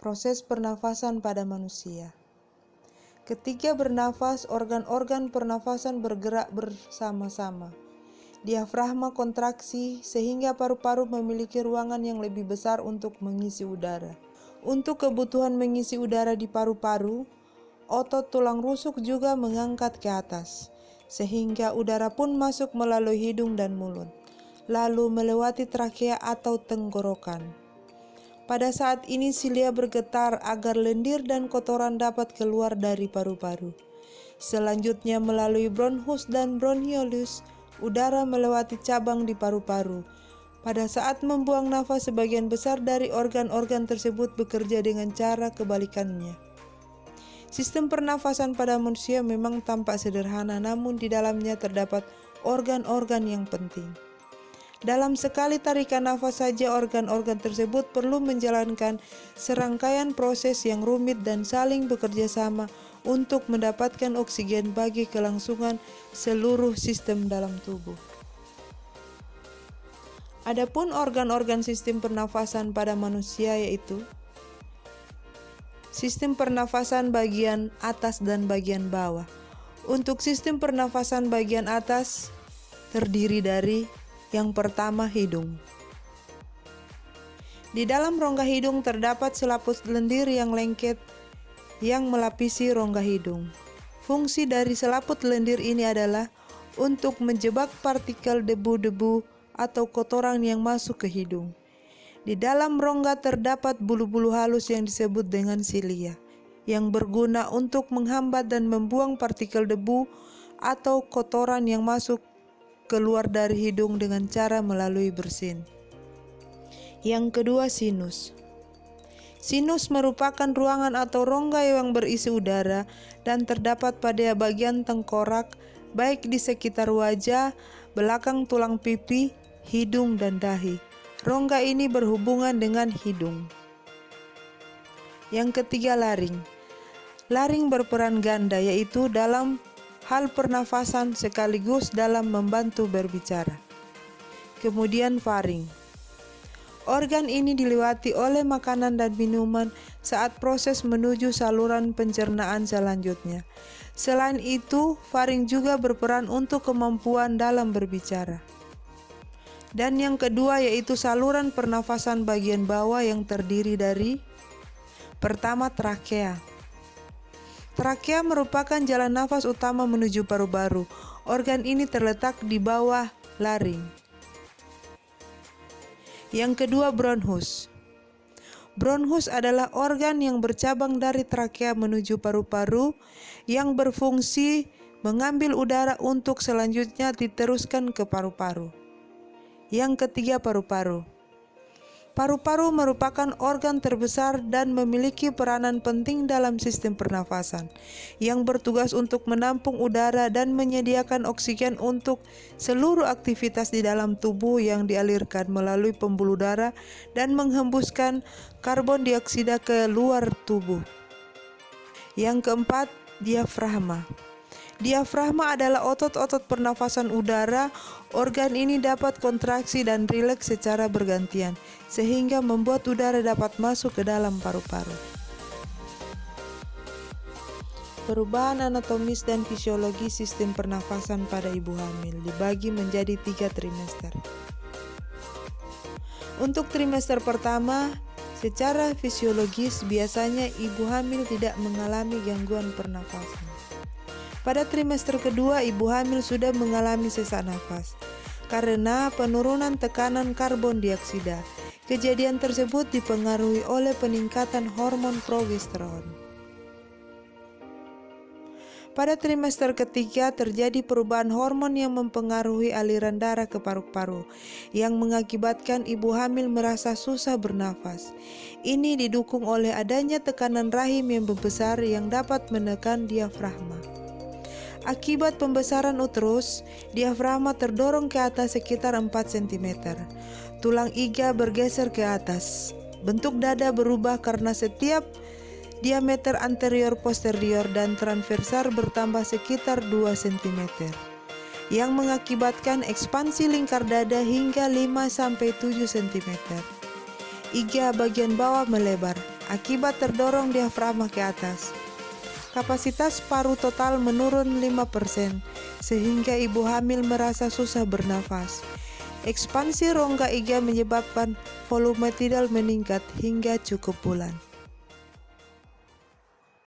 Proses pernafasan pada manusia. Ketika bernafas, organ-organ pernafasan bergerak bersama-sama. Diafragma kontraksi sehingga paru-paru memiliki ruangan yang lebih besar untuk mengisi udara. Untuk kebutuhan mengisi udara di paru-paru, otot tulang rusuk juga mengangkat ke atas, sehingga udara pun masuk melalui hidung dan mulut, lalu melewati trakea atau tenggorokan. Pada saat ini silia bergetar agar lendir dan kotoran dapat keluar dari paru-paru. Selanjutnya melalui bronchus dan bronchiolus, udara melewati cabang di paru-paru. Pada saat membuang nafas, sebagian besar dari organ-organ tersebut bekerja dengan cara kebalikannya. Sistem pernafasan pada manusia memang tampak sederhana, namun di dalamnya terdapat organ-organ yang penting. Dalam sekali tarikan nafas saja, organ-organ tersebut perlu menjalankan serangkaian proses yang rumit dan saling bekerja sama untuk mendapatkan oksigen bagi kelangsungan seluruh sistem dalam tubuh. Adapun organ-organ sistem pernafasan pada manusia yaitu sistem pernafasan bagian atas dan bagian bawah. Untuk sistem pernafasan bagian atas terdiri dari yang pertama, hidung. Di dalam rongga hidung terdapat selaput lendir yang lengket yang melapisi rongga hidung. Fungsi dari selaput lendir ini adalah untuk menjebak partikel debu-debu atau kotoran yang masuk ke hidung. Di dalam rongga terdapat bulu-bulu halus yang disebut dengan silia, yang berguna untuk menghambat dan membuang partikel debu atau kotoran yang masuk keluar dari hidung dengan cara melalui bersin. Yang kedua, sinus. Sinus merupakan ruangan atau rongga yang berisi udara dan terdapat pada bagian tengkorak, baik di sekitar wajah, belakang tulang pipi, hidung, dan dahi. Rongga ini berhubungan dengan hidung. Yang ketiga, laring. Laring berperan ganda, yaitu dalam hal pernafasan sekaligus dalam membantu berbicara. Kemudian faring. Organ ini dilewati oleh makanan dan minuman saat proses menuju saluran pencernaan selanjutnya. Selain itu, faring juga berperan untuk kemampuan dalam berbicara. Dan yang kedua yaitu saluran pernafasan bagian bawah yang terdiri dari pertama, trakea. Trakea merupakan jalan nafas utama menuju paru-paru. Organ ini terletak di bawah laring. Yang kedua, bronchus. Bronchus adalah organ yang bercabang dari trakea menuju paru-paru yang berfungsi mengambil udara untuk selanjutnya diteruskan ke paru-paru. Yang ketiga, paru-paru. Paru-paru merupakan organ terbesar dan memiliki peranan penting dalam sistem pernafasan, yang bertugas untuk menampung udara dan menyediakan oksigen untuk seluruh aktivitas di dalam tubuh yang dialirkan melalui pembuluh darah dan menghembuskan karbon dioksida ke luar tubuh. Yang keempat, diafragma. Diafragma adalah otot-otot pernafasan udara. Organ ini dapat kontraksi dan rileks secara bergantian, sehingga membuat udara dapat masuk ke dalam paru-paru. Perubahan anatomis dan fisiologi sistem pernafasan pada ibu hamil dibagi menjadi 3 trimester. Untuk trimester pertama, secara fisiologis biasanya ibu hamil tidak mengalami gangguan pernafasan. Pada trimester kedua, ibu hamil sudah mengalami sesak nafas karena penurunan tekanan karbon dioksida. Kejadian tersebut dipengaruhi oleh peningkatan hormon progesteron. Pada trimester ketiga terjadi perubahan hormon yang mempengaruhi aliran darah ke paru-paru, yang mengakibatkan ibu hamil merasa susah bernafas. Ini didukung oleh adanya tekanan rahim yang membesar yang dapat menekan diafragma. Akibat pembesaran uterus, diafragma terdorong ke atas sekitar 4 cm. Tulang iga bergeser ke atas. Bentuk dada berubah karena setiap diameter anterior, posterior, dan transversal bertambah sekitar 2 cm, yang mengakibatkan ekspansi lingkar dada hingga 5-7 cm. Iga bagian bawah melebar. akibat terdorong diafragma ke atas. Kapasitas paru total menurun 5%, sehingga ibu hamil merasa susah bernafas. Ekspansi rongga iga menyebabkan volume tidal meningkat hingga cukup bulan.